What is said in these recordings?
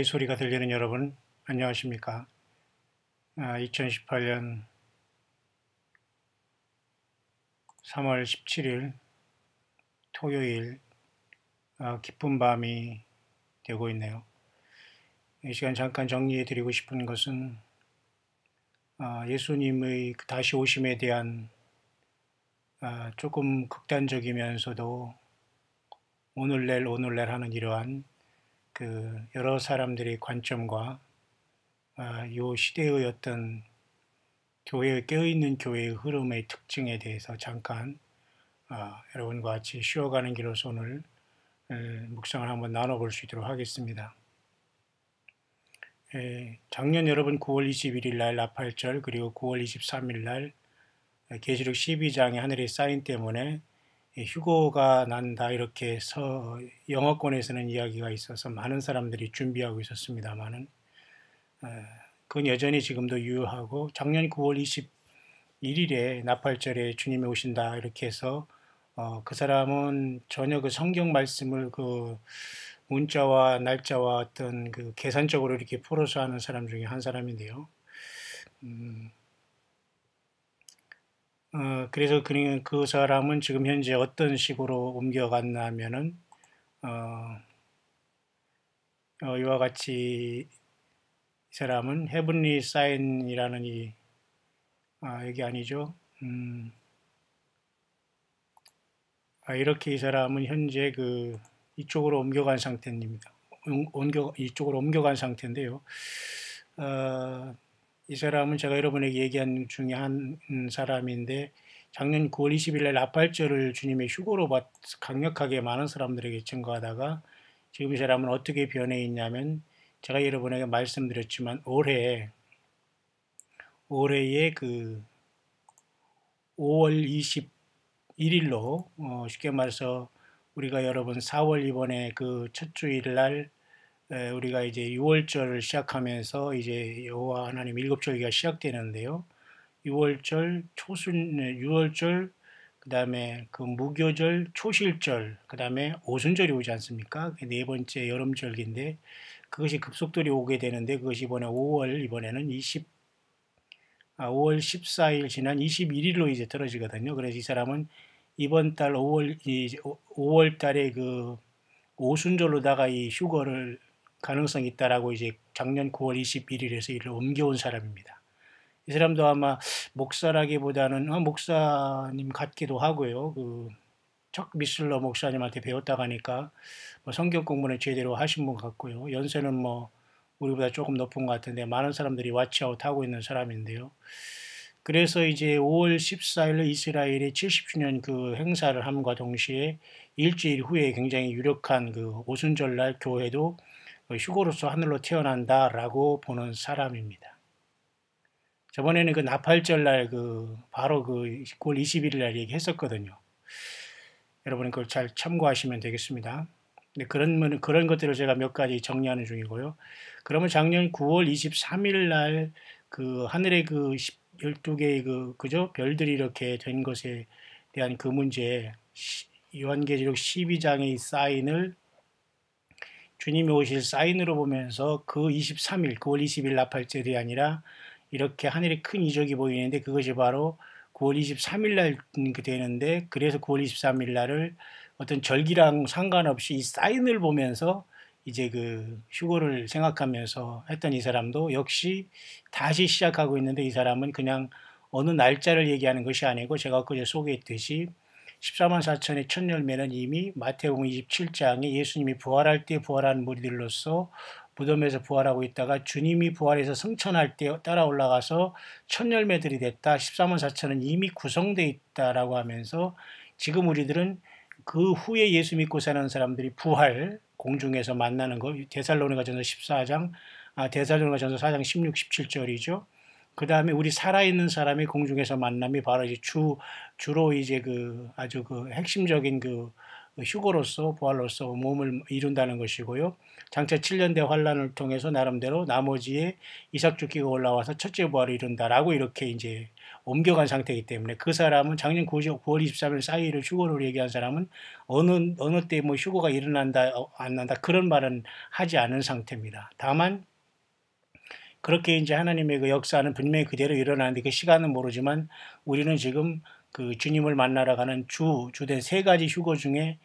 소리가 들리는 여러분, 안녕하십니까? 2018년 3월 17일 토요일, 기쁜 밤이 되고 있네요. 이 시간 잠깐 정리해 드리고 싶은 것은 예수님의 그 다시 오심에 대한 조금 극단적이면서도 오늘날 하는 이러한 그 여러 사람들의 관점과 이 시대의 어떤 깨어있는 교회의 흐름의 특징에 대해서 잠깐 여러분과 같이 쉬어가는 길로서 오늘 묵상을 한번 나눠볼 수 있도록 하겠습니다. 작년 여러분 9월 21일 날 나팔절, 그리고 9월 23일 날 계시록 12장의 하늘의 사인 때문에 휴거가 난다, 이렇게 영어권에서는 이야기가 있어서 많은 사람들이 준비하고 있었습니다만은 그건 여전히 지금도 유효하고, 작년 9월 21일에 나팔절에 주님이 오신다 이렇게 해서 그 사람은 전혀 그 성경 말씀을 그 문자와 날짜와 어떤 그 계산적으로 이렇게 풀어서 하는 사람 중에 한 사람인데요. 그래서 그 사람은 지금 현재 어떤 식으로 옮겨갔냐면은 이와 같이 이 사람은 헤븐리 사인이라는 여기 아니죠. 이렇게 이 사람은 현재 이쪽으로 옮겨간 상태입니다. 이쪽으로 옮겨간 상태인데요. 이 사람은 제가 여러분에게 얘기한 중에 한 사람인데, 작년 9월 20일 날 나팔절을 주님의 휴거로 강력하게 많은 사람들에게 증거하다가 지금 이 사람은 어떻게 변해 있냐면, 제가 여러분에게 말씀드렸지만 올해에 5월 21일로 쉽게 말해서 우리가 여러분 4월 이번에 그 첫 주일 날 우리가 이제 6월절을 시작하면서 이제 여호와 하나님 일곱절기가 시작되는데요. 6월절, 6월절, 그 다음에 그 무교절, 초실절, 그 다음에 오순절이 오지 않습니까? 네 번째 여름절기인데 그것이 급속도로 오게 되는데, 그것이 이번에는 5월 14일 지난 21일로 이제 떨어지거든요. 그래서 이 사람은 이번 달 5월 달에 그 오순절로다가 이 휴거를 가능성이 있다라고 이제 작년 9월 21일에서 일을 옮겨온 사람입니다. 이 사람도 아마 목사라기보다는 목사님 같기도 하고요. 척 미슬러 목사님한테 배웠다 가니까 뭐 성경 공부는 제대로 하신 분 같고요. 연세는 뭐 우리보다 조금 높은 것 같은데 많은 사람들이 와치아웃 하고 있는 사람인데요. 그래서 이제 5월 14일 이스라엘의 70주년 그 행사를 함과 동시에 일주일 후에 굉장히 유력한 그 오순절날 교회도 휴거로서 하늘로 태어난다라고 보는 사람입니다. 저번에는 그 나팔절날 바로 9월 21일 날 얘기했었거든요. 여러분은 그걸 잘 참고하시면 되겠습니다. 그런 것들을 제가 몇 가지 정리하는 중이고요. 그러면 작년 9월 23일 날 그 하늘의 12개의 그죠? 별들이 이렇게 된 것에 대한 그 문제, 요한계시록 12장의 사인을 주님이 오실 사인으로 보면서 그 23일, 9월 20일 나팔절이 아니라 이렇게 하늘에 큰 이적이 보이는데, 그것이 바로 9월 23일 날 되는데, 그래서 9월 23일 날을 어떤 절기랑 상관없이 이 사인을 보면서 이제 그 휴거를 생각하면서 했던 이 사람도 역시 다시 시작하고 있는데, 이 사람은 그냥 어느 날짜를 얘기하는 것이 아니고, 제가 그제 소개했듯이 14만 4천의 첫 열매는 이미 마태복음 27장에 예수님이 부활할 때 부활한 무리들로서 무덤에서 부활하고 있다가 주님이 부활해서 승천할 때 따라 올라가서 첫 열매들이 됐다. 14만 4천은 이미 구성되어 있다라고 하면서, 지금 우리들은 그 후에 예수 믿고 사는 사람들이 부활 공중에서 만나는 거, 데살로니가전서 14장, 데살로니가전서 4장 16, 17절이죠. 그 다음에 우리 살아있는 사람이 공중에서 만남이 바로 이제 주로 이제 아주 핵심적인 휴거로서 부활로서 몸을 이룬다는 것이고요. 장차 7년대 환란을 통해서 나름대로 나머지의 이삭 죽기가 올라와서 첫째 부활을 이룬다라고 이렇게 이제 옮겨간 상태이기 때문에 그 사람은 작년 9월 23일 사이를 휴거로 얘기한 사람은 어느 때 뭐 휴거가 일어난다 안 난다 그런 말은 하지 않은 상태입니다. 다만 그렇게 이제 하나님의 그 역사는 분명히 그대로 일어나는데 그 시간은 모르지만 우리는 지금 그 주님을 만나러 가는 주된 세 가지 휴거 중에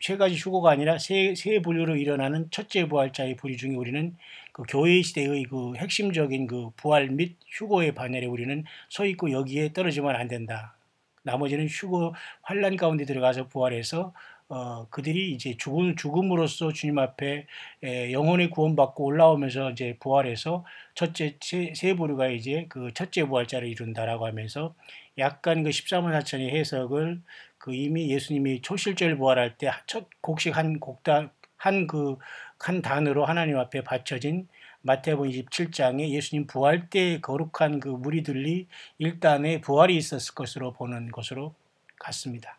세 가지 휴거가 아니라 세 부류로 일어나는 첫째 부활자의 부류 중에 우리는 그 교회 시대의 그 핵심적인 그 부활 및 휴거의 반열에 우리는 서 있고 여기에 떨어지면 안 된다. 나머지는 휴거 환란 가운데 들어가서 부활해서 그들이 이제 죽음으로써 주님 앞에 영혼의 구원받고 올라오면서 이제 부활해서 첫째 세 부류가 이제 그 첫째 부활자를 이룬다라고 하면서 약간 그 13만 4천의 해석을 그 이미 예수님이 초실절 부활할 때 첫 곡식 한 단으로 하나님 앞에 바쳐진 마태복음 27장에 예수님 부활 때 거룩한 그 무리들이 일단의 부활이 있었을 것으로 보는 것으로 같습니다.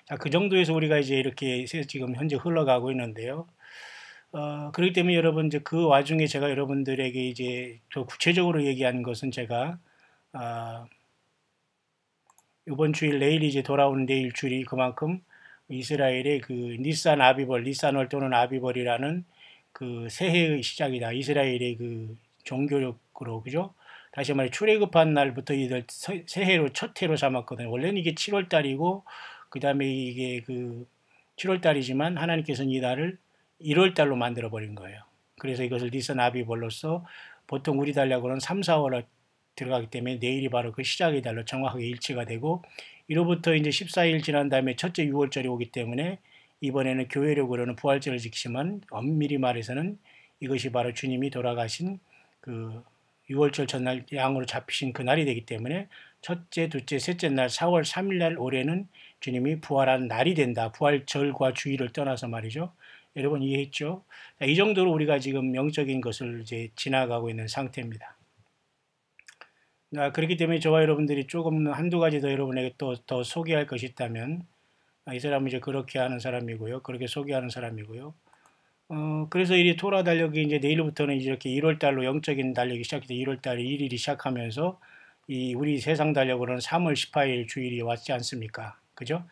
자, 그 정도에서 우리가 이제 이렇게 지금 현재 흘러가고 있는데요. 그렇기 때문에 여러분 이제 그 와중에 제가 여러분들에게 이제 더 구체적으로 얘기한 것은 제가 이번 주일 내일 이제 돌아오는 내일 주일이 그만큼 이스라엘의 그 니산월 또는 아비벌이라는 그 새해의 시작이다. 이스라엘의 그 종교력으로 그죠? 다시 말해 출애굽한 날부터 이들 새해로 첫 해로 삼았거든요. 원래는 이게 7월 달이고 그 다음에 이게 그 7월 달이지만 하나님께서는 이 달을 1월 달로 만들어 버린 거예요. 그래서 이것을 니산 아비벌로서 보통 우리 달력으로는 3, 4월 들어가기 때문에 내일이 바로 그 시작의 달로 정확하게 일치가 되고 이로부터 이제 14일 지난 다음에 첫째 6월절이 오기 때문에 이번에는 교회력으로는 부활절을 지키지만 엄밀히 말해서는 이것이 바로 주님이 돌아가신 그 6월절 전날 양으로 잡히신 그날이 되기 때문에 첫째, 둘째, 셋째 날 4월 3일 날 올해는 주님이 부활한 날이 된다. 부활절과 주일을 떠나서 말이죠. 여러분 이해했죠? 이 정도로 우리가 지금 영적인 것을 이제 지나가고 있는 상태입니다. 그렇기 때문에 저와 여러분들이 조금 한두 가지 더 여러분에게 또 더 소개할 것이 있다면 이 사람은 이제 그렇게 하는 사람이고요. 그렇게 소개하는 사람이고요. 그래서 이 토라 달력이 이제 내일부터는 이렇게 1월 달로 영적인 달력이 시작해서 1월 달에 1일이 시작하면서 이 우리 세상 달력으로는 3월 18일 주일이 왔지 않습니까? 그죠?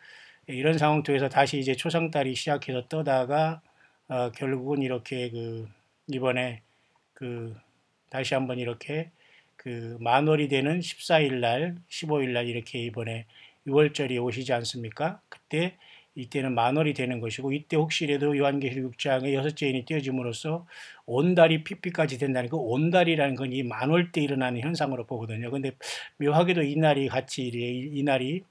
이런 상황 속에서 다시 이제 초상달이 시작해서 떠다가 결국은 이렇게 그 이번에 그 다시 한번 이렇게 그 만월이 되는 14일 날, 15일 날 이렇게 이번에 6월절이 오시지 않습니까? 그때 이때는 만월이 되는 것이고 이때 혹시라도 요한계시록 6장에 여섯째 인이 띄어짐으로써 온달이 피피까지 된다는 그 온달이라는 건 이 만월 때 일어나는 현상으로 보거든요. 근데 묘하게도 이 날이 같이 이 날이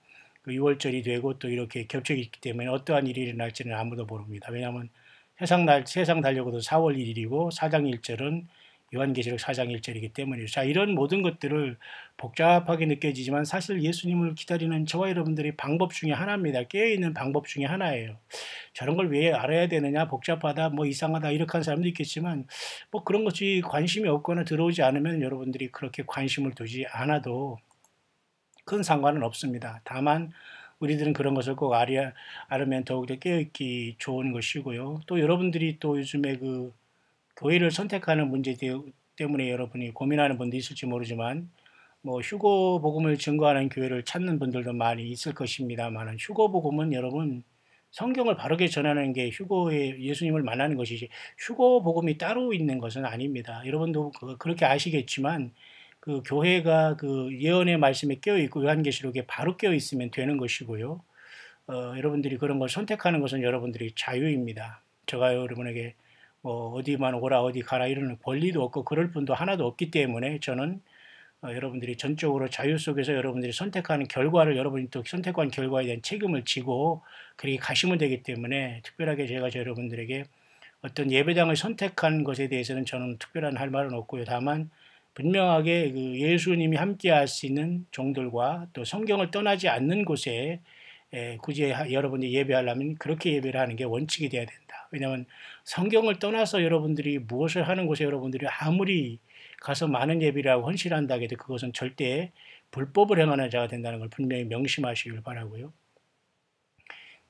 그 6월절이 되고 또 이렇게 겹쳐있기 때문에 어떠한 일이 일어날지는 아무도 모릅니다. 왜냐하면 세상 달력으로도 4월 1일이고 사장 1절은 요한계시록 4장 1절이기 때문이죠. 자, 이런 모든 것들을 복잡하게 느껴지지만 사실 예수님을 기다리는 저와 여러분들의 방법 중에 하나입니다. 깨어있는 방법 중에 하나예요. 저런 걸 왜 알아야 되느냐, 복잡하다, 뭐 이상하다 이렇게 하는 사람도 있겠지만 뭐 그런 것이 관심이 없거나 들어오지 않으면 여러분들이 그렇게 관심을 두지 않아도 큰 상관은 없습니다. 다만 우리들은 그런 것을 꼭 알으면 더욱더 깨어있기 좋은 것이고요. 또 여러분들이 또 요즘에 그 교회를 선택하는 문제 때문에 여러분이 고민하는 분도 있을지 모르지만 뭐 휴거 복음을 증거하는 교회를 찾는 분들도 많이 있을 것입니다만 휴거 복음은 여러분 성경을 바르게 전하는 게 휴거에 예수님을 만나는 것이지 휴거 복음이 따로 있는 것은 아닙니다. 여러분도 그렇게 아시겠지만 그 교회가 그 예언의 말씀에 깨어 있고 요한계시록에 바로 깨어 있으면 되는 것이고요. 여러분들이 그런 걸 선택하는 것은 여러분들이 자유입니다. 제가 여러분에게 뭐 어디만 오라 어디 가라 이런 권리도 없고 그럴 분도 하나도 없기 때문에 저는 여러분들이 전적으로 자유 속에서 여러분들이 선택하는 결과를 여러분이 또 선택한 결과에 대한 책임을 지고 그렇게 가시면 되기 때문에 특별하게 제가 여러분들에게 어떤 예배당을 선택한 것에 대해서는 저는 특별한 할 말은 없고요. 다만 분명하게 그 예수님이 함께 할 수 있는 종들과 또 성경을 떠나지 않는 곳에 굳이 여러분이 예배하려면 그렇게 예배를 하는 게 원칙이 돼야 된다. 왜냐하면 성경을 떠나서 여러분들이 무엇을 하는 곳에 여러분들이 아무리 가서 많은 예배를 하고 헌신한다 해도 그것은 절대 불법을 행하는 자가 된다는 걸 분명히 명심하시길 바라고요.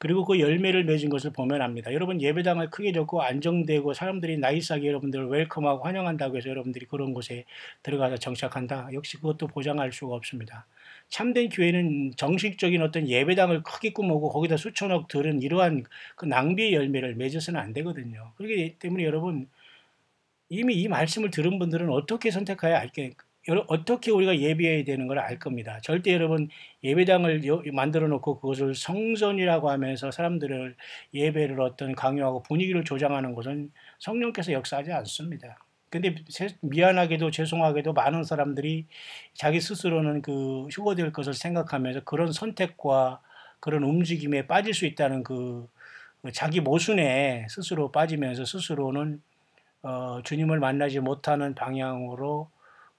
그리고 그 열매를 맺은 것을 보면 압니다. 여러분 예배당을 크게 졌고 안정되고 사람들이 나이스하게 여러분들을 웰컴하고 환영한다고 해서 여러분들이 그런 곳에 들어가서 정착한다. 역시 그것도 보장할 수가 없습니다. 참된 교회는 정식적인 어떤 예배당을 크게 꾸미고 거기다 수천억 들은 이러한 그 낭비의 열매를 맺어서는 안 되거든요. 그렇기 때문에 여러분 이미 이 말씀을 들은 분들은 어떻게 선택해야 알게 어떻게 우리가 예배해야 되는 걸 알 겁니다. 절대 여러분 예배당을 만들어 놓고 그것을 성전이라고 하면서 사람들을 예배를 어떤 강요하고 분위기를 조장하는 것은 성령께서 역사하지 않습니다. 근데 미안하게도 죄송하게도 많은 사람들이 자기 스스로는 그 휴거될 것을 생각하면서 그런 선택과 그런 움직임에 빠질 수 있다는 그 자기 모순에 스스로 빠지면서 스스로는 주님을 만나지 못하는 방향으로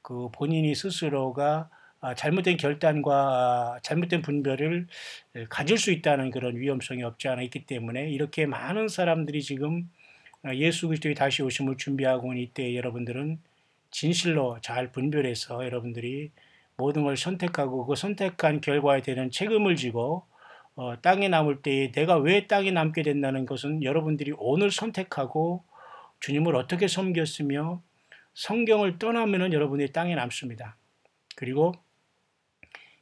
그 본인이 스스로가 잘못된 결단과 잘못된 분별을 가질 수 있다는 그런 위험성이 없지 않아 있기 때문에 이렇게 많은 사람들이 지금 예수 그리스도의 다시 오심을 준비하고 있는 이때 여러분들은 진실로 잘 분별해서 여러분들이 모든 걸 선택하고 그 선택한 결과에 대한 책임을 지고 땅에 남을 때에 내가 왜 땅에 남게 된다는 것은 여러분들이 오늘 선택하고 주님을 어떻게 섬겼으며 성경을 떠나면은 여러분이 땅에 남습니다. 그리고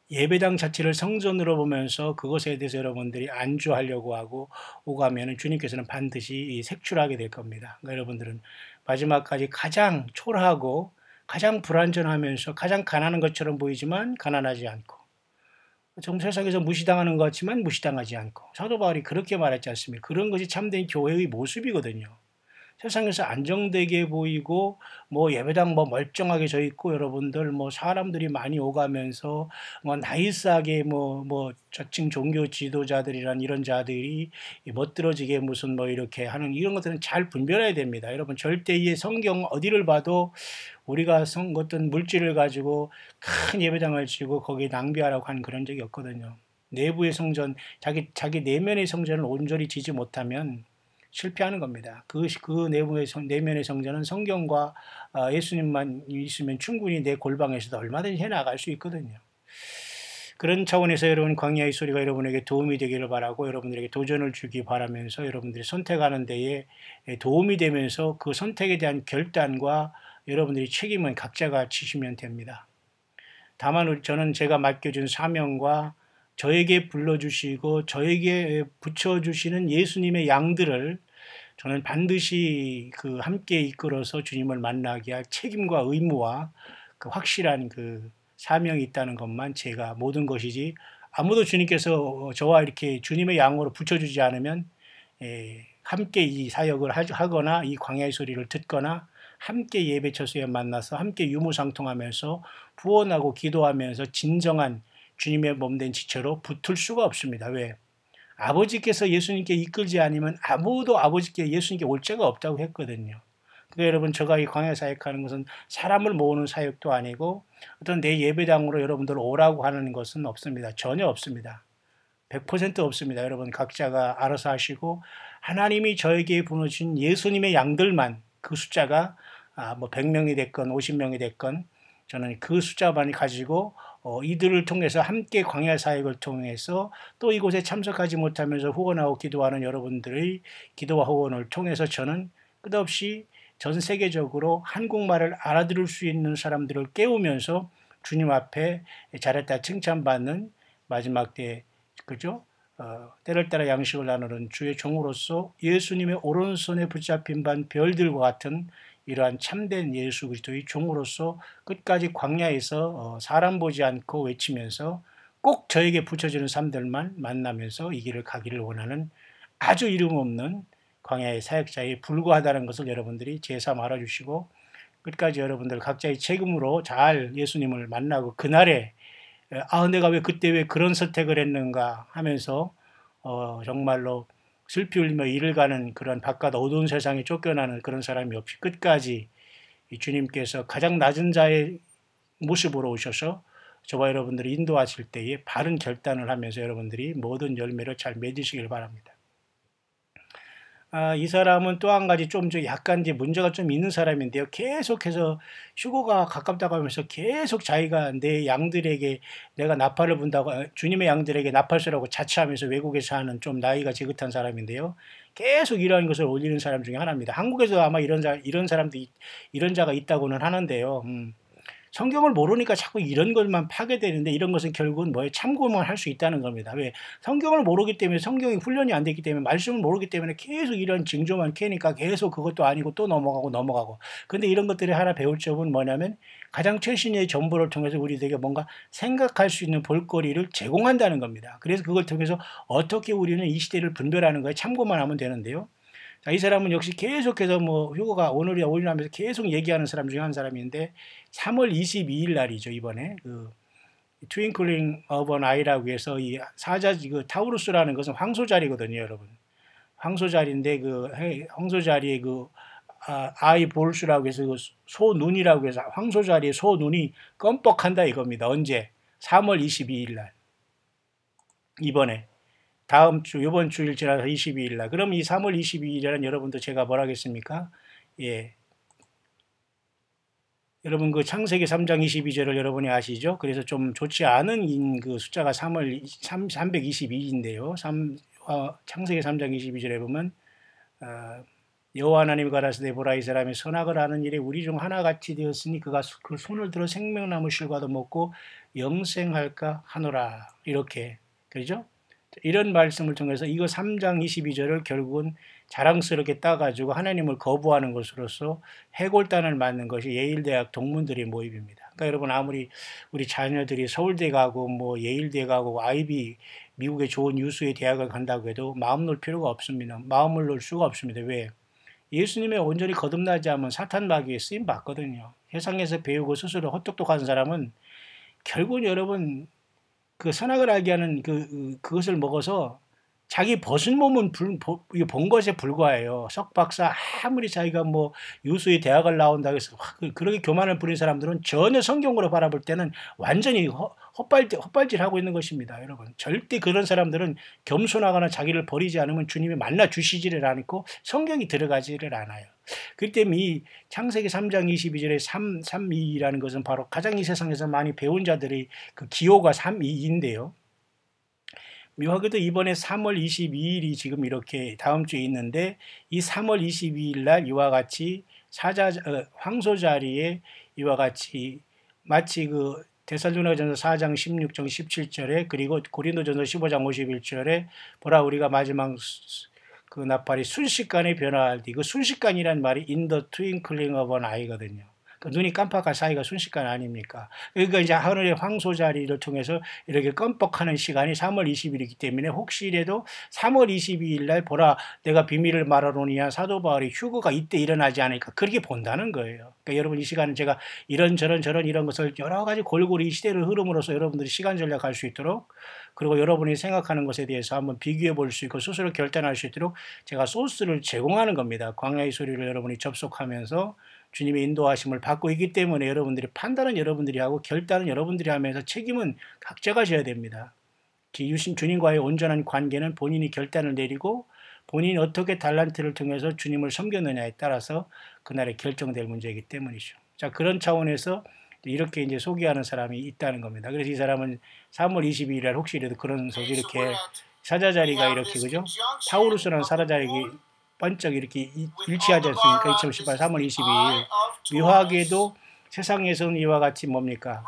예배당 자체를 성전으로 보면서 그것에 대해서 여러분들이 안주하려고 하고 오가면은 주님께서는 반드시 색출하게 될 겁니다. 그러니까 여러분들은 마지막까지 가장 초라하고 가장 불완전하면서 가장 가난한 것처럼 보이지만 가난하지 않고 정 세상에서 무시당하는 것 같지만 무시당하지 않고 사도 바울이 그렇게 말했지 않습니까? 그런 것이 참된 교회의 모습이거든요. 세상에서 안정되게 보이고 뭐 예배당 뭐 멀쩡하게 져 있고 여러분들 뭐 사람들이 많이 오가면서 뭐 나이스하게 뭐 저층 종교 지도자들이란 이런 자들이 멋들어지게 무슨 뭐 이렇게 하는 이런 것들은 잘 분별해야 됩니다. 여러분 절대 이 성경 어디를 봐도 우리가 어떤 물질을 가지고 큰 예배당을 지고 거기에 낭비하라고 하는 그런 적이 없거든요. 내부의 성전, 자기 내면의 성전을 온전히 지지 못하면 실패하는 겁니다. 그 내면의 성전은 성경과 예수님만 있으면 충분히 내 골방에서도 얼마든지 해나갈 수 있거든요. 그런 차원에서 여러분 광야의 소리가 여러분에게 도움이 되기를 바라고 여러분들에게 도전을 주기 바라면서 여러분들이 선택하는 데에 도움이 되면서 그 선택에 대한 결단과 여러분들이 책임은 각자가 지시면 됩니다. 다만 저는 제가 맡겨준 사명과 저에게 불러주시고 저에게 붙여주시는 예수님의 양들을 저는 반드시 그 함께 이끌어서 주님을 만나게 할 책임과 의무와 그 확실한 그 사명이 있다는 것만 제가 모든 것이지 아무도 주님께서 저와 이렇게 주님의 양으로 붙여주지 않으면 함께 이 사역을 하거나 이 광야의 소리를 듣거나 함께 예배 처소에 만나서 함께 유무상통하면서 구원하고 기도하면서 진정한 주님의 몸된 지체로 붙을 수가 없습니다. 왜? 아버지께서 예수님께 이끌지 않으면 아무도 아버지께 예수님께 올 자가 없다고 했거든요. 그러니까 여러분 제가 이 광야 사역하는 것은 사람을 모으는 사역도 아니고 어떤 내 예배당으로 여러분들 오라고 하는 것은 없습니다. 전혀 없습니다. 100% 없습니다. 여러분 각자가 알아서 하시고 하나님이 저에게 부어주신 예수님의 양들만 그 숫자가 뭐 100명이 됐건 50명이 됐건 저는 그 숫자만 가지고 이들을 통해서 함께 광야 사역을 통해서 또 이곳에 참석하지 못하면서 후원하고 기도하는 여러분들의 기도와 후원을 통해서 저는 끝없이 전 세계적으로 한국말을 알아들을 수 있는 사람들을 깨우면서 주님 앞에 잘했다 칭찬받는 마지막 때 그죠? 때를 따라 양식을 나누는 주의 종으로서 예수님의 오른손에 붙잡힌 반 별들과 같은 이러한 참된 예수 그리스도의 종으로서 끝까지 광야에서 사람 보지 않고 외치면서 꼭 저에게 붙여주는 사람들만 만나면서 이 길을 가기를 원하는 아주 이름 없는 광야의 사역자에 불과하다는 것을 여러분들이 제삼 알아주시고 끝까지 여러분들 각자의 책임으로 잘 예수님을 만나고 그날에 내가 왜 그때 왜 그런 선택을 했는가 하면서 정말로 슬피 울리며 이를 가는 그런 바깥 어두운 세상에 쫓겨나는 그런 사람이 없이 끝까지 주님께서 가장 낮은 자의 모습으로 오셔서 저와 여러분들이 인도하실 때에 바른 결단을 하면서 여러분들이 모든 열매를 잘 맺으시길 바랍니다. 이 사람은 또 한 가지 좀 약간 이제 문제가 좀 있는 사람인데요. 계속해서 휴거가 가깝다고 하면서 계속 자기가 내 양들에게 내가 나팔을 분다고 주님의 양들에게 나팔수라고 자처하면서 외국에서 하는 좀 나이가 지긋한 사람인데요. 계속 이러한 것을 올리는 사람 중에 하나입니다. 한국에서 아마 이런 사람도 이런 자가 있다고는 하는데요. 성경을 모르니까 자꾸 이런 것만 파괴되는데 이런 것은 결국은 뭐에 참고만 할 수 있다는 겁니다. 왜? 성경을 모르기 때문에 성경이 훈련이 안 됐기 때문에 말씀을 모르기 때문에 계속 이런 징조만 캐니까 계속 그것도 아니고 또 넘어가고. 근데 이런 것들이 하나 배울 점은 뭐냐면 가장 최신의 정보를 통해서 우리들에게 뭔가 생각할 수 있는 볼거리를 제공한다는 겁니다. 그래서 그걸 통해서 어떻게 우리는 이 시대를 분별하는 거에 참고만 하면 되는데요. 자, 이 사람은 역시 계속해서 뭐 휴거가 오늘이야 오늘하면서 계속 얘기하는 사람 중에 한 사람인데 3월 22일 날이죠. 이번에 그 트윙클링 오브 an 아이라고 해서 이 사자 그 타우루스라는 것은 황소자리거든요, 여러분. 황소자리인데 그 황소자리의 그 아이 볼수라고 해서 그 소눈이라고 해서 황소자리의 소눈이 껌뻑한다 이겁니다. 언제? 3월 22일 날. 이번에 다음 주, 이번 주일 지나서 22일 날. 그럼 이 3월 22일에는 여러분도 제가 뭘 하겠습니까? 예. 여러분 그 창세기 3장 22절을 여러분이 아시죠? 그래서 좀 좋지 않은 그 숫자가 322인데요. 창세기 3장 22절에 보면 여호와 하나님이 가라사대 보라 이 사람이 선악을 하는 일에 우리 중 하나같이 되었으니 그가 그 손을 들어 생명나무 실과도 먹고 영생할까 하노라. 이렇게 그렇죠? 이런 말씀을 통해서 이거 3장 22절을 결국은 자랑스럽게 따가지고 하나님을 거부하는 것으로서 해골단을 맞는 것이 예일대학 동문들의 모임입니다. 그러니까 여러분 아무리 우리 자녀들이 서울대 가고 뭐 예일대 가고 아이비 미국의 좋은 유수의 대학을 간다고 해도 마음 놓을 필요가 없습니다. 마음을 놓을 수가 없습니다. 왜? 예수님의 온전히 거듭나지 않으면 사탄 마귀에 쓰임 받거든요. 세상에서 배우고 스스로 헛똑똑한 사람은 결국은 여러분 그 선악을 알게 하는 그것을 먹어서 자기 벗은 몸은 본 것에 불과해요. 석 박사 아무리 자기가 뭐 유수의 대학을 나온다고 해서 그렇게 교만을 부린 사람들은 전혀 성경으로 바라볼 때는 완전히 헛발질하고 있는 것입니다. 여러분 절대 그런 사람들은 겸손하거나 자기를 버리지 않으면 주님이 만나 주시지를 않고 성경이 들어가지를 않아요. 그렇기 때문에 이 창세기 3장 22절에 3.2라는 것은 바로 가장 이 세상에서 많이 배운 자들의 그 기호가 3.2인데요. 묘하게도 이번에 3월 22일이 지금 이렇게 다음 주에 있는데 이 3월 22일 날 이와 같이 황소 자리에 이와 같이 마치 그 데살로니가전서 4장 16절 17절에 그리고 고린도전서 15장 51절에 보라 우리가 마지막 그 나팔이 순식간에 변화할 때, 그 순식간이란 말이 in the twinkling of an eye거든요. 그 눈이 깜빡할 사이가 순식간 아닙니까? 그러니까 이제 하늘의 황소 자리를 통해서 이렇게 껌뻑하는 시간이 3월 20일이기 때문에 혹시라도 3월 22일 날 보라 내가 비밀을 말하노니와 사도 바울의 휴거가 이때 일어나지 않을까 그렇게 본다는 거예요. 그러니까 여러분 이 시간은 제가 이런 이런 것을 여러 가지 골고루 이 시대를 흐름으로써 여러분들이 시간 전략할 수 있도록 그리고 여러분이 생각하는 것에 대해서 한번 비교해 볼 수 있고 스스로 결단할 수 있도록 제가 소스를 제공하는 겁니다. 광야의 소리를 여러분이 접속하면서 주님의 인도하심을 받고 있기 때문에 여러분들이 판단은 여러분들이 하고 결단은 여러분들이 하면서 책임은 각자가 져야 됩니다. 주님과의 온전한 관계는 본인이 결단을 내리고 본인이 어떻게 달란트를 통해서 주님을 섬겼느냐에 따라서 그날에 결정될 문제이기 때문이죠. 자, 그런 차원에서 이렇게 이제 소개하는 사람이 있다는 겁니다. 그래서 이 사람은 3월 22일 날 혹시라도 그런 소리 이렇게 사자자리가 이렇게 그죠? 타우루스라는 사자자리가 번쩍 이렇게 일치하지 않습니까? 2018 3월 22일 묘하게도 세상에서는 이와 같이 뭡니까?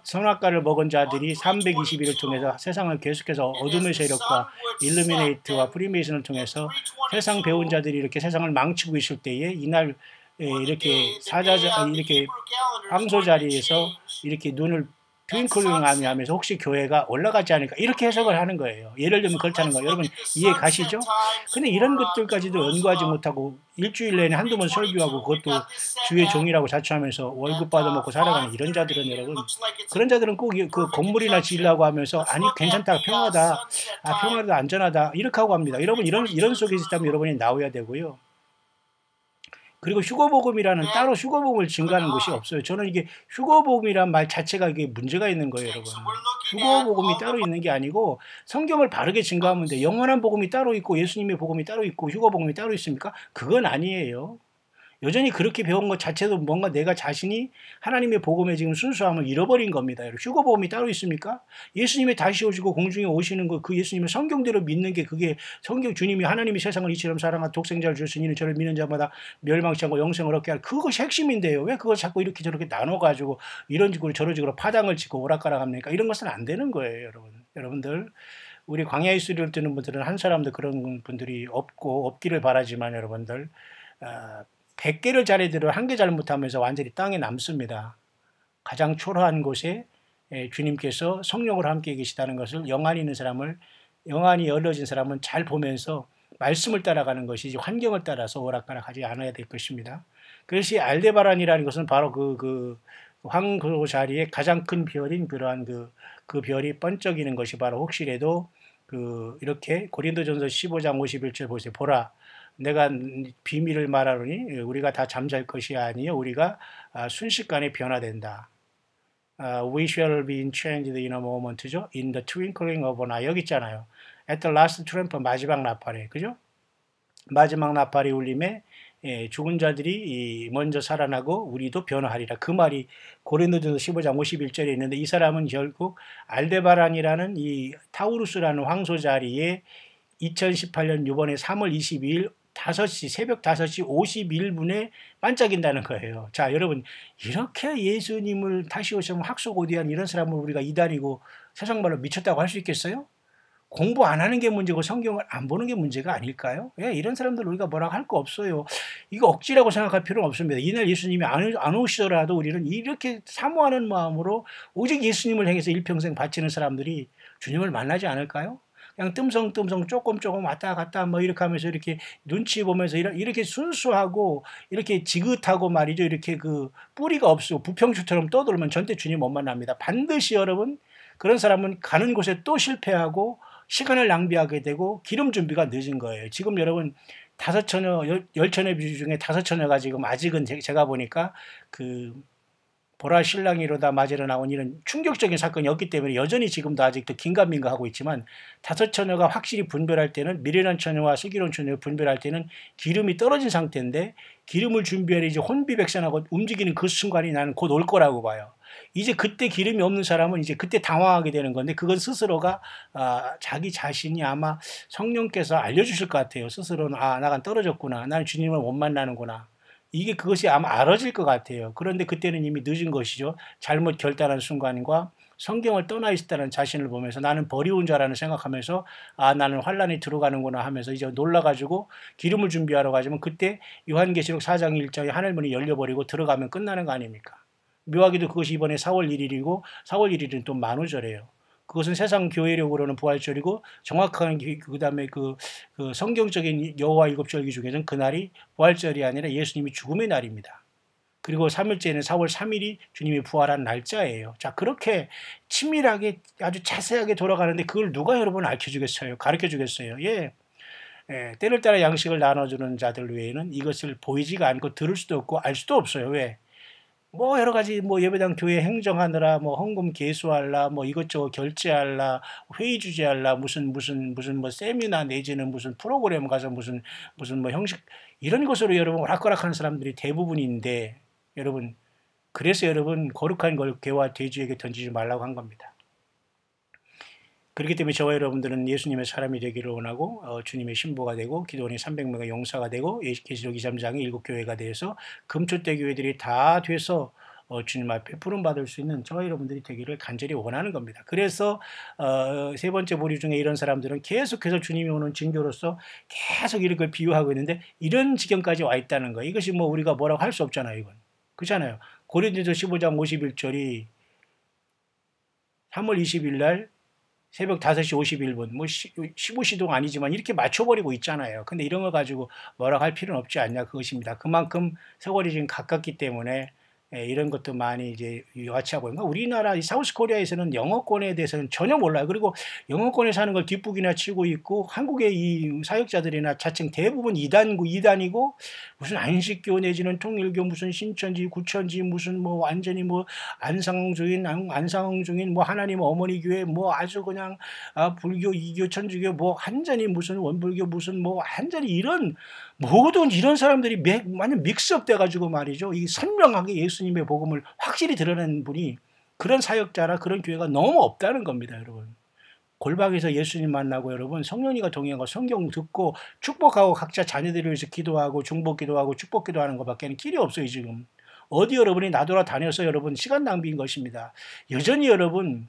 선악과를 먹은 자들이 320일을 통해서 세상을 계속해서 어둠의 세력과 일루미네이트와 프리메이슨을 통해서 세상 배운 자들이 이렇게 세상을 망치고 있을 때에 이날 이렇게 이렇게 황소 자리에서 이렇게 눈을 트윙클링 하면서 혹시 교회가 올라가지 않을까 이렇게 해석을 하는 거예요. 예를 들면 그렇다는 거예요. 여러분 이해 가시죠? 근데 이런 것들까지도 연구하지 못하고 일주일 내내 한두 번 설교하고 그것도 주의 종이라고 자처하면서 월급 받아먹고 살아가는 이런 자들은 여러분 그런 자들은 꼭 그 건물이나 지으려고 하면서 아니 괜찮다 평화다 평화다 안전하다 이렇게 하고 합니다. 여러분 이런 속에 있다면 여러분이 나와야 되고요. 그리고 휴거복음이라는 따로 휴거복음을 증가하는 것이 없어요. 저는 이게 휴거복음이란 말 자체가 이게 문제가 있는 거예요, 여러분. 휴거복음이 따로 있는 게 아니고 성경을 바르게 증가하면 돼. 영원한 복음이 따로 있고 예수님의 복음이 따로 있고 휴거복음이 따로 있습니까? 그건 아니에요. 여전히 그렇게 배운 것 자체도 뭔가 내가 자신이 하나님의 복음에 지금 순수함을 잃어버린 겁니다. 휴거 복음이 따로 있습니까? 예수님이 다시 오시고 공중에 오시는 거, 그 예수님을 성경대로 믿는 게 그게 성경 주님이 하나님이 세상을 이처럼 사랑한 독생자를 주셨으니 이는 저를 믿는 자마다 멸망치 않고 영생을 얻게 할 그것이 핵심인데요. 왜 그걸 자꾸 이렇게 저렇게 나눠가지고 이런 식으로 저런 식으로 파당을 짓고 오락가락 합니까? 이런 것은 안 되는 거예요, 여러분. 여러분들. 우리 광야의 수리를 듣는 분들은 한 사람도 그런 분들이 없기를 바라지만 여러분들 100개를 잘해도 한 개 잘못하면서 완전히 땅에 남습니다. 가장 초라한 곳에 주님께서 성령으로 함께 계시다는 것을 영안이 있는 사람을 영안이 열려진 사람은 잘 보면서 말씀을 따라가는 것이지 환경을 따라서 오락가락하지 않아야 될 것입니다. 그것이 알데바란이라는 것은 바로 그 황소 자리에 가장 큰 별인 그러한 그 별이 번쩍이는 것이 바로 혹시라도 이렇게 고린도전서 15장 51절 보세요. 보라. 내가 비밀을 말하노니 우리가 다 잠잘 것이 아니요 우리가 순식간에 변화된다. We shall be changed in a moment죠. In the twinkling of an eye. 여기 있잖아요. At the last trump 마지막 나팔에 그죠? 마지막 나팔이 울림에 죽은 자들이 먼저 살아나고 우리도 변화하리라. 그 말이 고린도전서 15장 51절에 있는데 이 사람은 결국 알데바란이라는 이 타우루스라는 황소 자리에 2018년 이번에 3월 22일 5시, 새벽 5시 51분에 반짝인다는 거예요. 자, 여러분, 이렇게 예수님을 다시 오시면 학수고대한 이런 사람을 우리가 이단이고 세상 말로 미쳤다고 할 수 있겠어요? 공부 안 하는 게 문제고 성경을 안 보는 게 문제가 아닐까요? 예, 이런 사람들 우리가 뭐라고 할 거 없어요. 이거 억지라고 생각할 필요는 없습니다. 이날 예수님이 안 오시더라도 우리는 이렇게 사모하는 마음으로 오직 예수님을 향해서 일평생 바치는 사람들이 주님을 만나지 않을까요? 그냥 뜸성뜸성 조금 왔다 갔다 뭐 이렇게 하면서 이렇게 눈치 보면서 이렇게 순수하고 이렇게 지긋하고 말이죠. 이렇게 그 뿌리가 없고 부평추처럼 떠돌면 절대 주님 못 만납니다. 반드시 여러분 그런 사람은 가는 곳에 또 실패하고 시간을 낭비하게 되고 기름 준비가 늦은 거예요. 지금 여러분 5처녀, 10처녀 비주 중에 5처녀가 지금 아직은 제가 보니까 보라 신랑이로다 맞으러 나온 이런 충격적인 사건이 없기 때문에 여전히 지금도 아직도 긴가민가 하고 있지만 5처녀가 확실히 분별할 때는 미련한 처녀와 슬기로운 처녀를 분별할 때는 기름이 떨어진 상태인데 기름을 준비하려 이제 혼비백산하고 움직이는 그 순간이 나는 곧 올 거라고 봐요. 이제 그때 기름이 없는 사람은 이제 그때 당황하게 되는 건데 그건 스스로가 자기 자신이 아마 성령께서 알려주실 것 같아요. 스스로는 나가 떨어졌구나. 나는 주님을 못 만나는구나. 이게 그것이 아마 알아질 것 같아요. 그런데 그때는 이미 늦은 것이죠. 잘못 결단한 순간과 성경을 떠나 있었다는 자신을 보면서 나는 버리운 자라는 생각하면서 나는 환란에 들어가는구나 하면서 이제 놀라가지고 기름을 준비하러 가지면 그때 요한계시록 4장 1장에 하늘문이 열려버리고 들어가면 끝나는 거 아닙니까? 묘하게도 그것이 이번에 4월 1일이고 4월 1일은 또 만우절이에요. 그것은 세상 교회력으로는 부활절이고 정확한 그다음에 그 성경적인 여호와 일곱절기 중에는 그날이 부활절이 아니라 예수님이 죽음의 날입니다. 그리고 3일째는 4월 3일이 주님이 부활한 날짜예요. 자, 그렇게 치밀하게 아주 자세하게 돌아가는데 그걸 누가 여러분 알려주겠어요? 가르쳐주겠어요? 예. 때를 따라 양식을 나눠주는 자들 외에는 이것을 보이지가 않고 들을 수도 없고 알 수도 없어요. 왜? 뭐 여러 가지 뭐 예배당 교회 행정하느라 뭐 헌금 개수할라 뭐 이것저것 결제할라 회의 주재할라 무슨 뭐 세미나 내지는 무슨 프로그램 가서 무슨 뭐 형식 이런 것으로 여러분 오락가락하는 사람들이 대부분인데 여러분 그래서 여러분 거룩한 걸 개와 돼지에게 던지지 말라고 한 겁니다. 그렇기 때문에 저와 여러분들은 예수님의 사람이 되기를 원하고 주님의 신부가 되고 기도원이 300명의 용사가 되고 계시록 2, 3장의 7교회가 돼서 금초대 교회들이 다 돼서 주님 앞에 부름받을 수 있는 저와 여러분들이 되기를 간절히 원하는 겁니다. 그래서 세 번째 보류 중에 이런 사람들은 계속해서 주님이 오는 징조로서 계속 이걸 비유하고 있는데 이런 지경까지 와 있다는 거예요. 이것이 뭐 우리가 뭐라고 할 수 없잖아요. 이건. 그렇잖아요. 고린도서 15장 51절이 3월 20일 날 새벽 5시 51분, 뭐 15시동 아니지만 이렇게 맞춰버리고 있잖아요. 근데 이런 거 가지고 뭐라고 할 필요는 없지 않냐 그것입니다. 그만큼 세월이 지금 가깝기 때문에 이런 것도 많이 이제 와치하고 그러니까 우리나라 이 사우스 코리아에서는 영어권에 대해서는 전혀 몰라요. 그리고 영어권에 사는 걸 뒷북이나 치고 있고 한국의 이 사역자들이나 자칭 대부분 이단이고 무슨 안식교 내지는 통일교 무슨 신천지 구천지 무슨 뭐 완전히 뭐 안상주인 뭐 하나님 어머니 교회 뭐 아주 그냥 불교 이교 천주교 뭐 완전히 무슨 원불교 무슨 뭐 완전히 이런 모든 이런 사람들이 완전 믹스업 돼가지고 말이죠. 이 선명하게 예수님의 복음을 확실히 드러낸 분이 그런 사역자라 그런 교회가 너무 없다는 겁니다, 여러분. 골방에서 예수님 만나고 여러분 성령님과 동행하고 성경 듣고 축복하고 각자 자녀들을 위해서 기도하고 중복 기도하고 축복 기도하는 것밖에 길이 없어요, 지금. 어디 여러분이 나돌아다녀서 여러분 시간 낭비인 것입니다. 여전히 여러분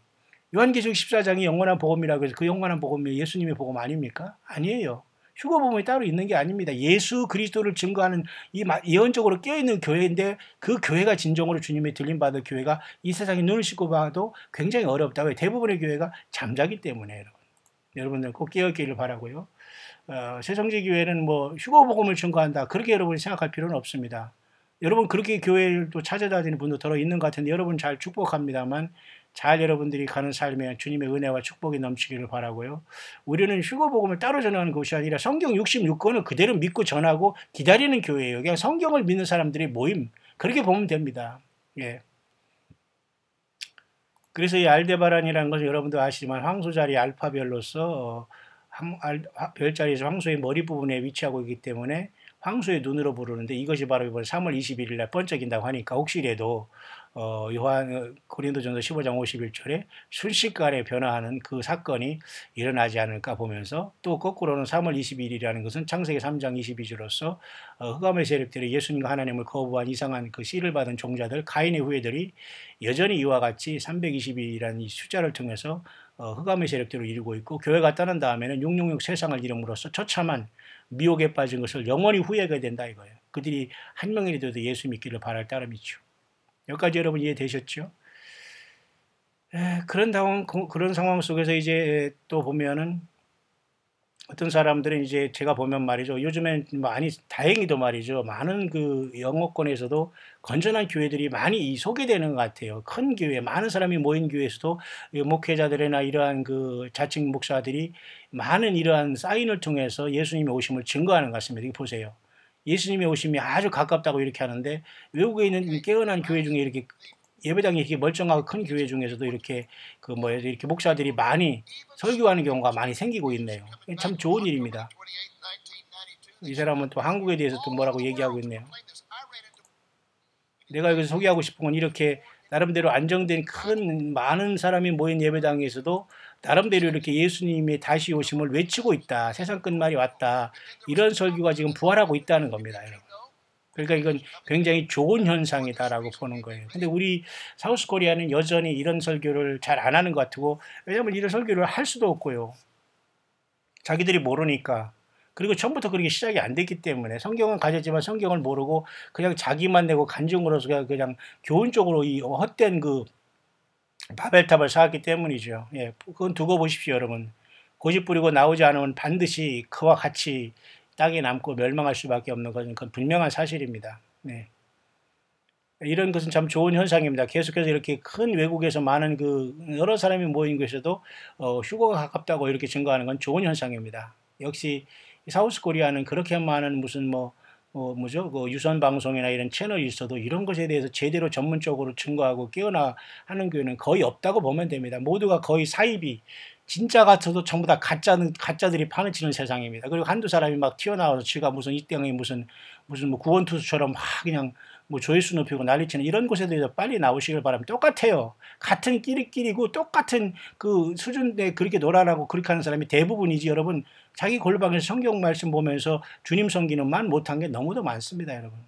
요한계시록 14장이 영원한 복음이라고 해서 그 영원한 복음이 예수님의 복음 아닙니까? 아니에요. 휴거복음이 따로 있는 게 아닙니다. 예수 그리스도를 증거하는 이 예언적으로 깨어있는 교회인데 그 교회가 진정으로 주님의 들림받을 교회가 이 세상에 눈을 씻고 봐도 굉장히 어렵다고요. 대부분의 교회가 잠자기 때문에 여러분. 여러분들 꼭 깨어있기를 바라고요. 새성지 교회는 뭐 휴거복음을 증거한다. 그렇게 여러분이 생각할 필요는 없습니다. 여러분 그렇게 교회를 또 찾아다니는 분도 더러 있는 것 같은데 여러분 잘 축복합니다만 잘 여러분들이 가는 삶에 주님의 은혜와 축복이 넘치기를 바라고요. 우리는 휴거복음을 따로 전하는 것이 아니라 성경 66권을 그대로 믿고 전하고 기다리는 교회예요. 그냥 성경을 믿는 사람들의 모임 그렇게 보면 됩니다. 예. 그래서 이 알데바란이라는 것은 여러분도 아시지만 황소자리 알파별로서 별자리에서 황소의 머리 부분에 위치하고 있기 때문에 황소의 눈으로 부르는데 이것이 바로 이번 3월 21일 날 번쩍인다고 하니까 혹시라도 고린도전서 15장 51절에 순식간에 변화하는 그 사건이 일어나지 않을까 보면서 또 거꾸로는 3월 21일이라는 것은 창세기 3장 22절로서 흑암의 세력들이 예수님과 하나님을 거부한 이상한 그 씨를 받은 종자들 가인의 후예들이 여전히 이와 같이 320일이라는 이 숫자를 통해서 흑암의 세력들을 이루고 있고 교회가 떠난 다음에는 666 세상을 이름으로써 처참한 미혹에 빠진 것을 영원히 후회하게 된다 이거예요. 그들이 한 명이라도 예수 믿기를 바랄 따름이죠. 여기까지 여러분 이해되셨죠? 그런 상황 속에서 이제 또 보면은 어떤 사람들은 이제 제가 보면 말이죠. 요즘엔 많이 다행히도 말이죠. 많은 그 영어권에서도 건전한 교회들이 많이 소개되는 것 같아요. 큰 교회, 많은 사람이 모인 교회에서도 목회자들이나 이러한 그 자칭 목사들이 많은 이러한 사인을 통해서 예수님의 오심을 증거하는 것 같습니다. 이거 보세요. 예수님의 오심이 아주 가깝다고 이렇게 하는데 외국에 있는 깨어난 교회 중에 이렇게 예배당이 이렇게 멀쩡하고 큰 교회 중에서도 이렇게 이렇게 목사들이 많이 설교하는 경우가 많이 생기고 있네요. 참 좋은 일입니다. 이 사람은 또 한국에 대해서 또 뭐라고 얘기하고 있네요. 내가 여기서 소개하고 싶은 건 이렇게 나름대로 안정된 많은 사람이 모인 예배당에서도 나름대로 이렇게 예수님의 다시 오심을 외치고 있다. 세상 끝말이 왔다. 이런 설교가 지금 부활하고 있다는 겁니다, 여러분. 그러니까 이건 굉장히 좋은 현상이다라고 보는 거예요. 근데 우리 사우스 코리아는 여전히 이런 설교를 잘 안 하는 것 같고, 왜냐하면 이런 설교를 할 수도 없고요. 자기들이 모르니까. 그리고 처음부터 그렇게 시작이 안 됐기 때문에 성경은 가졌지만 성경을 모르고 그냥 자기만 내고 간증으로서 그냥 교훈적으로 이 헛된 그 바벨탑을 쌓았기 때문이죠. 예, 그건 두고 보십시오, 여러분. 고집 부리고 나오지 않으면 반드시 그와 같이 땅에 남고 멸망할 수밖에 없는 것은 그건 분명한 사실입니다. 네. 이런 것은 참 좋은 현상입니다. 계속해서 이렇게 큰 외국에서 많은 여러 사람이 모인 곳에서도 휴거가 가깝다고 이렇게 증거하는 건 좋은 현상입니다. 역시 사우스 코리아는 그렇게 많은 무슨 유선 방송이나 이런 채널이 있어도 이런 것에 대해서 제대로 전문적으로 증거하고 깨어나 하는 교회는 거의 없다고 보면 됩니다. 모두가 거의 사이비 진짜 같아도 전부 다 가짜들이 판을 치는 세상입니다. 그리고 한두 사람이 막 튀어나와서 지가 무슨 이 땅에 무슨 구원투수처럼 막 그냥 조회수 높이고 난리치는 이런 곳에 대해서 빨리 나오시길 바랍니다. 똑같아요. 같은 끼리끼리고 똑같은 그 수준에 그렇게 놀아라고 그렇게 하는 사람이 대부분이지 여러분. 자기 골방에서 성경 말씀 보면서 주님 섬기는만 못한 게 너무도 많습니다, 여러분.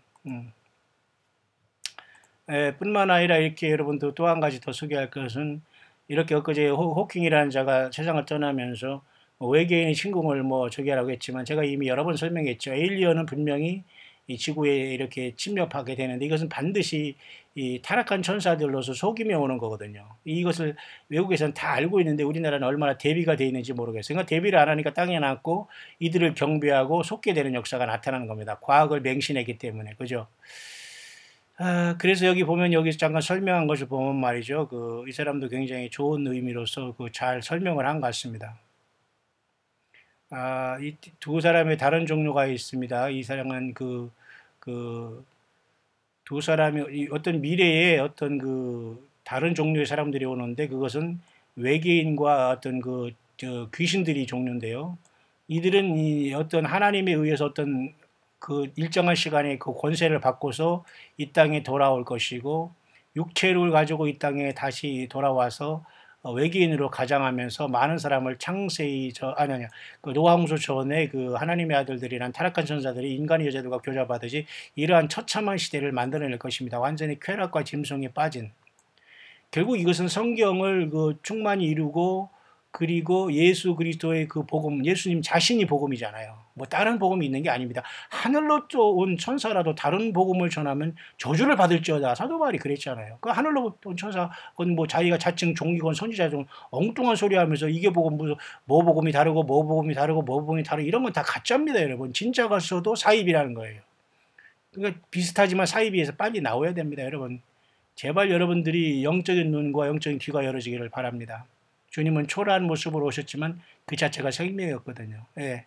뿐만 아니라 이렇게 여러분도 또 한 가지 더 소개할 것은 이렇게 엊그제 호킹이라는 자가 세상을 떠나면서 외계인의 침공을 저기 하라고 했지만 제가 이미 여러 번 설명했죠. 에일리언은 분명히 이 지구에 이렇게 침략하게 되는데 이것은 반드시 이 타락한 천사들로서 속임에 오는 거거든요. 이것을 외국에서는 다 알고 있는데 우리나라는 얼마나 대비가 되어 있는지 모르겠어요. 그러니까 대비를 안 하니까 땅에 남고 이들을 경배하고 속게 되는 역사가 나타나는 겁니다. 과학을 맹신했기 때문에. 그죠? 그래서 여기 보면 여기 잠깐 설명한 것을 보면 말이죠. 이 사람도 굉장히 좋은 의미로서 잘 설명을 한 것 같습니다. 이 두 사람의 다른 종류가 있습니다. 이 사람은 그 두 사람이 어떤 미래에 어떤 다른 종류의 사람들이 오는데 그것은 외계인과 어떤 귀신들이 종류인데요. 이들은 이 어떤 하나님에 의해서 어떤 일정한 시간에 그 권세를 받고서 이 땅에 돌아올 것이고 육체를 가지고 이 땅에 다시 돌아와서 외계인으로 가장하면서 많은 사람을 창세기 노아홍수 전에 하나님의 아들들이란 타락한 천사들이 인간의 여자들과 교잡하듯이 이러한 처참한 시대를 만들어낼 것입니다. 완전히 쾌락과 짐승에 빠진 결국 이것은 성경을 충만히 이루고 그리고 예수 그리스도의 복음, 예수님 자신이 복음이잖아요. 뭐 다른 복음이 있는 게 아닙니다. 하늘로 온 천사라도 다른 복음을 전하면 저주를 받을지어다. 사도 바울이 그랬잖아요. 그 하늘로 온 천사, 그건 뭐 자기가 자칭 종이건 선지자 중 엉뚱한 소리 하면서 이게 복음, 뭐 복음이 다르고 뭐 복음이 다르고 뭐 복음이 다르고 이런 건 다 가짜입니다, 여러분. 진짜가 있어도 사입이라는 거예요. 그러니까 비슷하지만 사입에서 빨리 나와야 됩니다, 여러분. 제발 여러분들이 영적인 눈과 영적인 귀가 열어지기를 바랍니다. 주님은 초라한 모습으로 오셨지만 그 자체가 생명이었거든요. 예.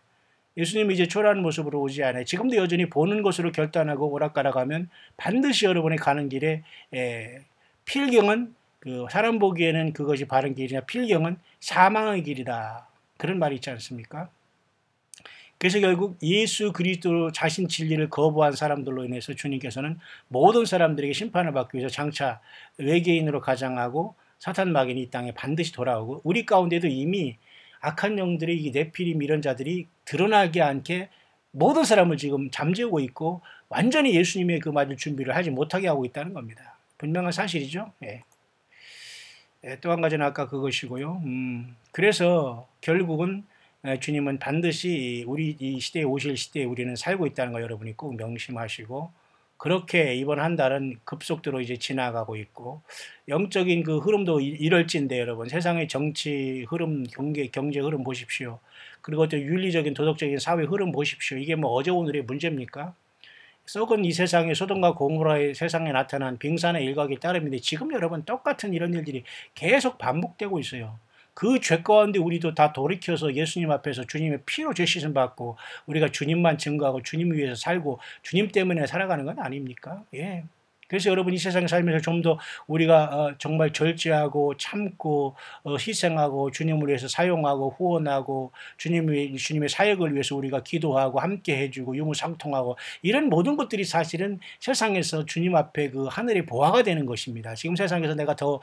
예수님이 이제 초라한 모습으로 오지 않아요. 지금도 여전히 보는 것으로 결단하고 오락가락하면 반드시 여러분이 가는 길에 필경은 사람 보기에는 그것이 바른 길이냐 필경은 사망의 길이다. 그런 말이 있지 않습니까? 그래서 결국 예수 그리스도 자신 진리를 거부한 사람들로 인해서 주님께서는 모든 사람들에게 심판을 받기 위해서 장차 외계인으로 가장하고 사탄 마귀는 이 땅에 반드시 돌아오고 우리 가운데도 이미 악한 영들의 이 네피림 이런 자들이 드러나지 않게 모든 사람을 지금 잠재우고 있고 완전히 예수님의 맞을 준비를 하지 못하게 하고 있다는 겁니다. 분명한 사실이죠. 예. 또 한 가지는 아까 그것이고요. 그래서 결국은 주님은 반드시 우리 이 시대에 오실 시대에 우리는 살고 있다는 거 여러분이 꼭 명심하시고 그렇게 이번 한 달은 급속도로 이제 지나가고 있고 영적인 흐름도 이럴진데 여러분 세상의 정치 흐름, 경제 흐름 보십시오. 그리고 또 윤리적인 도덕적인 사회 흐름 보십시오. 이게 뭐 어제 오늘의 문제입니까? 썩은 이 세상에 소돔과 고모라의 세상에 나타난 빙산의 일각에 따름인데 지금 여러분 똑같은 이런 일들이 계속 반복되고 있어요. 그 죄 가운데 우리도 다 돌이켜서 예수님 앞에서 주님의 피로 죄 씻음 받고 우리가 주님만 증거하고 주님 위해서 살고 주님 때문에 살아가는 건 아닙니까? 예. 그래서 여러분 이 세상에 살면서 좀 더 우리가 정말 절제하고 참고 희생하고 주님을 위해서 사용하고 후원하고 주님의 사역을 위해서 우리가 기도하고 함께 해주고 유무상통하고 이런 모든 것들이 사실은 세상에서 주님 앞에 하늘의 보화가 되는 것입니다. 지금 세상에서 내가 더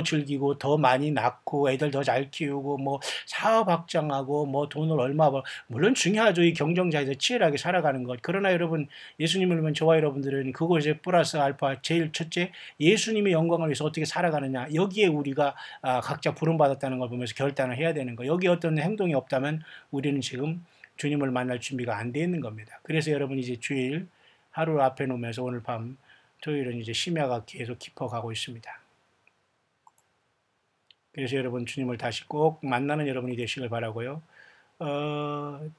즐기고 더 많이 낳고 애들 더 잘 키우고 뭐 사업 확장하고 뭐 돈을 얼마 벌 물론 중요하죠. 이 경쟁자에서 치열하게 살아가는 것. 그러나 여러분 예수님을 믿는 저와 여러분들은 그것에 플러스 알파 제일 첫째 예수님의 영광을 위해서 어떻게 살아가느냐 여기에 우리가 각자 부름받았다는 걸 보면서 결단을 해야 되는 거. 여기 어떤 행동이 없다면 우리는 지금 주님을 만날 준비가 안 돼 있는 겁니다. 그래서 여러분 이제 주일 하루 앞에 놓으면서 오늘 밤 토요일은 이제 심야가 계속 깊어가고 있습니다. 그래서 여러분 주님을 다시 꼭 만나는 여러분이 되시길 바라고요.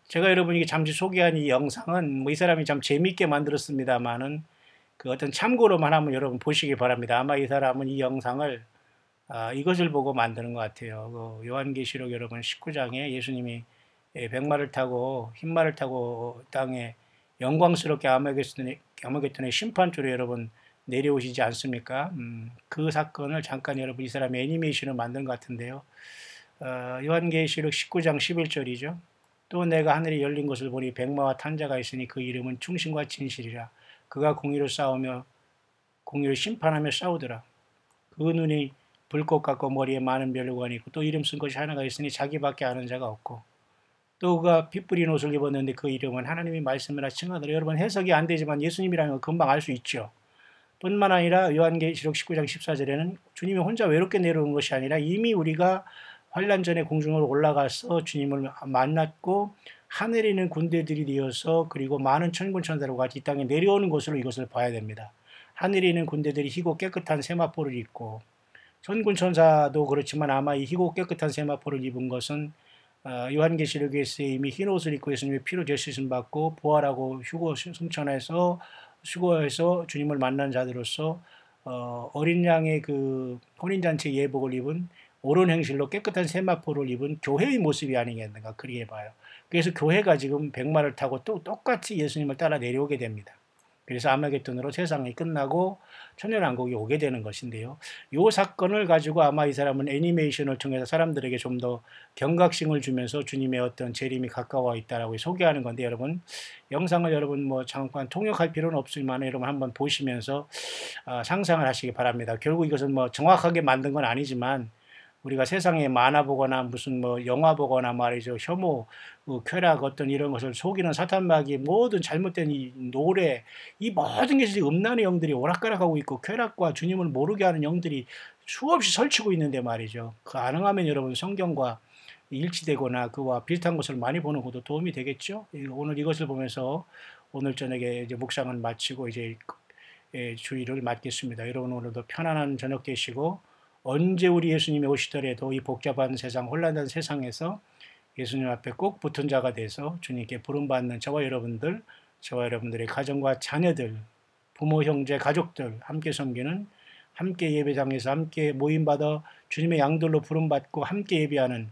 제가 여러분에게 잠시 소개한 이 영상은 뭐 이 사람이 참 재미있게 만들었습니다만은 어떤 참고로만 한번 여러분 보시기 바랍니다. 아마 이 사람은 이 영상을 이것을 보고 만드는 것 같아요. 요한계시록 여러분 19장에 예수님이 백마를 타고 흰말을 타고 땅에 영광스럽게 아마겟돈의 심판줄에 여러분 내려오시지 않습니까? 그 사건을 잠깐 여러분 이 사람의 애니메이션을 만든 것 같은데요. 요한계시록 19장 11절이죠. 또 내가 하늘이 열린 것을 보니 백마와 탄 자가 있으니 그 이름은 충신과 진실이라. 그가 공의로 싸우며 공의로 심판하며 싸우더라. 그 눈이 불꽃 같고 머리에 많은 멸관이 있고 또 이름 쓴 것이 하나가 있으니 자기밖에 아는 자가 없고 또 그가 피 뿌린 옷을 입었는데 그 이름은 하나님이 말씀이라 칭하더라. 여러분 해석이 안 되지만 예수님이라는 건 금방 알 수 있죠. 뿐만 아니라 요한계시록 19장 14절에는 주님이 혼자 외롭게 내려오는 것이 아니라 이미 우리가 환란 전에 공중으로 올라가서 주님을 만났고 하늘에 있는 군대들이 되어서 그리고 많은 천군 천사들과 같이 이 땅에 내려오는 것으로 이것을 봐야 됩니다. 하늘에 있는 군대들이 희고 깨끗한 세마포를 입고 천군 천사도 그렇지만 아마 이 희고 깨끗한 세마포를 입은 것은 요한계시록에서 이미 흰 옷을 입고 예수님의 피로 죄 씻음 받고 부활하고 휴고 승천해서 수고해서 주님을 만난 자들로서 어린 양의 그 혼인잔치 예복을 입은 옳은 행실로 깨끗한 세마포를 입은 교회의 모습이 아니겠는가 그리해 봐요. 그래서 교회가 지금 백마를 타고 또 똑같이 예수님을 따라 내려오게 됩니다. 그래서 아마겟돈으로 세상이 끝나고 천년왕국이 오게 되는 것인데요. 이 사건을 가지고 아마 이 사람은 애니메이션을 통해서 사람들에게 좀 더 경각심을 주면서 주님의 어떤 재림이 가까워 있다라고 소개하는 건데, 여러분 영상을 여러분 뭐 잠깐 통역할 필요는 없지만 여러분 한번 보시면서 상상을 하시기 바랍니다. 결국 이것은 뭐 정확하게 만든 건 아니지만 우리가 세상에 만화 보거나 무슨 뭐 영화 보거나 말이죠. 혐오, 쾌락 어떤 이런 것을 속이는 사탄마귀의 모든 잘못된 이 노래, 이 모든 것이 음란의 영들이 오락가락하고 있고 쾌락과 주님을 모르게 하는 영들이 수없이 설치고 있는데 말이죠. 가능하면 여러분 성경과 일치되거나 그와 비슷한 것을 많이 보는 것도 도움이 되겠죠. 오늘 이것을 보면서 오늘 저녁에 이제 묵상은 마치고 이제 주의를 맡겠습니다. 여러분 오늘도 편안한 저녁 되시고, 언제 우리 예수님이 오시더라도 이 복잡한 세상, 혼란한 세상에서 예수님 앞에 꼭 붙은 자가 돼서 주님께 부름받는 저와 여러분들의 가정과 자녀들, 부모, 형제, 가족들 함께 섬기는, 함께 예배장에서 함께 모임받아 주님의 양들로 부름받고 함께 예배하는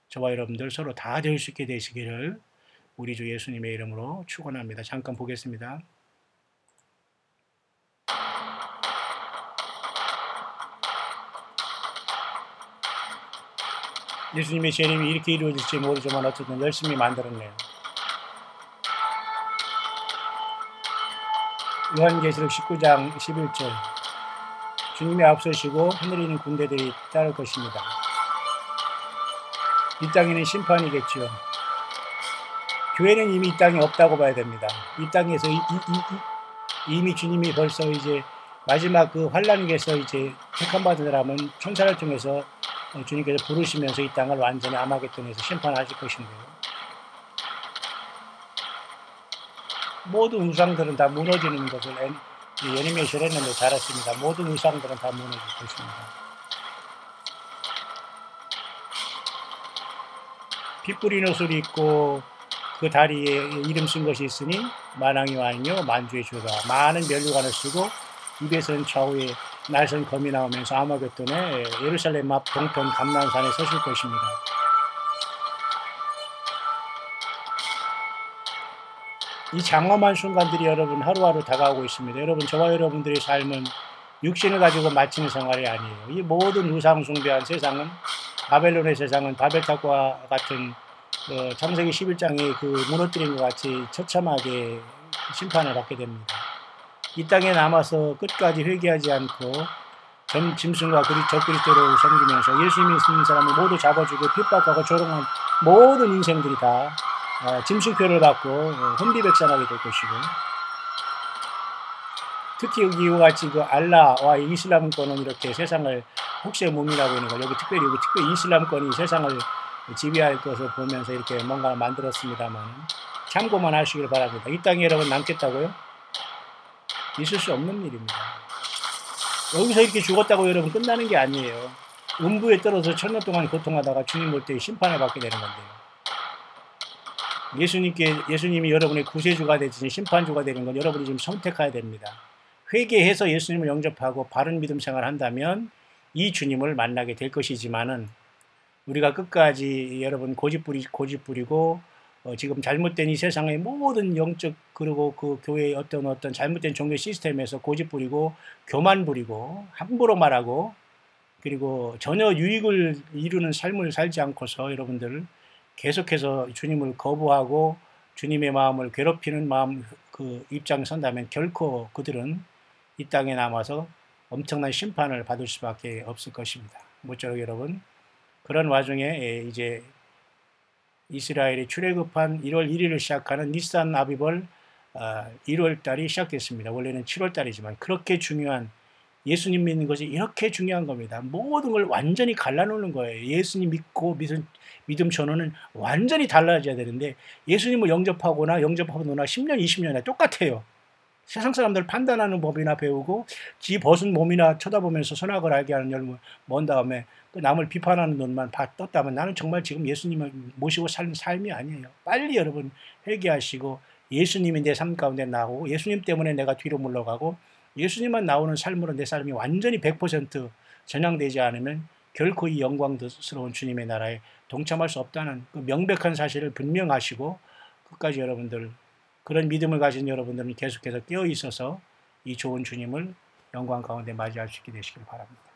저와 여러분들 서로 다 될 수 있게 되시기를 우리 주 예수님의 이름으로 축원합니다. 잠깐 보겠습니다. 예수님의 재림이 이렇게 이루어질지 모르지만 어쨌든 열심히 만들었네요. 요한계시록 19장 11절, 주님이 앞서시고 하늘에 있는 군대들이 따를 것입니다. 이 땅에는 심판이겠죠. 교회는 이미 이 땅에 없다고 봐야 됩니다. 이 땅에서 이미 주님이 벌써 이제 마지막 그 환란에서 이제 택함 받은 사람은 천사를 통해서 주님께서 부르시면서 이 땅을 완전히 아마겟돈에서 심판하실 것인데요. 모든 우상들은 다 무너지는 것을 애니메이션 했는데 잘했습니다. 모든 우상들은 다 무너질 것입니다. 피 뿌린 옷을 입고 그 다리에 이름 쓴 것이 있으니 만왕이 왕이요 만주의 주가, 많은 면류관을 쓰고 입에서는 좌우에 날선 검이 나오면서 아마겟돈에 예루살렘 앞 동편 감난산에 서실 것입니다. 이 장엄한 순간들이 여러분 하루하루 다가오고 있습니다. 여러분 저와 여러분들의 삶은 육신을 가지고 마치는 생활이 아니에요. 이 모든 우상 숭배한 세상은, 바벨론의 세상은 바벨탑과 같은 창세기 11장에 그 무너뜨린 것 같이 처참하게 심판을 받게 됩니다. 이 땅에 남아서 끝까지 회개하지 않고 짐승과 적그리스도를 섬기면서 예수 믿는 사람을 모두 잡아주고 핍박하고 조롱한 모든 인생들이 다 짐승표를 받고 혼비백산하게 될 것이고, 특히 이와 같이 그 알라와 이슬람권은 이렇게 세상을 혹시의 몸이라고 있는 걸, 여기 특별히 이슬람권이 세상을 지배할 것을 보면서 이렇게 뭔가 만들었습니다만 참고만 하시길 바랍니다. 이 땅에 여러분 남겠다고요? 있을 수 없는 일입니다. 여기서 이렇게 죽었다고 여러분 끝나는 게 아니에요. 음부에 떨어져 천년 동안 고통하다가 주님 올 때 심판을 받게 되는 건데요. 예수님이 여러분의 구세주가 되지 심판주가 되는 건 여러분이 지금 선택해야 됩니다. 회개해서 예수님을 영접하고 바른 믿음 생활을 한다면 이 주님을 만나게 될 것이지만은, 우리가 끝까지 여러분 고집 부리고 지금 잘못된 이 세상의 모든 영적, 그리고 그 교회의 어떤 잘못된 종교 시스템에서 고집 부리고 교만 부리고 함부로 말하고 그리고 전혀 유익을 이루는 삶을 살지 않고서 여러분들 계속해서 주님을 거부하고 주님의 마음을 괴롭히는 마음 그 입장에 선다면 결코 그들은 이 땅에 남아서 엄청난 심판을 받을 수밖에 없을 것입니다. 모쪼록 여러분, 그런 와중에 이제 이스라엘이 출애굽한 1월 1일을 시작하는 니산 아비벌 1월 달이 시작됐습니다. 원래는 7월 달이지만 그렇게 중요한, 예수님 믿는 것이 이렇게 중요한 겁니다. 모든 걸 완전히 갈라놓는 거예요. 예수님 믿고 믿음 전후는 완전히 달라져야 되는데, 예수님을 영접하거나 영접하거나 10년, 20년에 똑같아요. 세상 사람들 판단하는 법이나 배우고 지 벗은 몸이나 쳐다보면서 선악을 알게 하는 열매 먼 다음에 또 남을 비판하는 눈만 떴다면 나는 정말 지금 예수님을 모시고 사는 삶이 아니에요. 빨리 여러분 회개하시고 예수님이 내 삶 가운데 나오고 예수님 때문에 내가 뒤로 물러가고 예수님만 나오는 삶으로 내 삶이 완전히 100% 전향되지 않으면 결코 이 영광스러운 주님의 나라에 동참할 수 없다는 그 명백한 사실을 분명하시고 끝까지 여러분들 그런 믿음을 가진 여러분들은 계속해서 깨어 있어서 이 좋은 주님을 영광 가운데 맞이할 수 있게 되시길 바랍니다.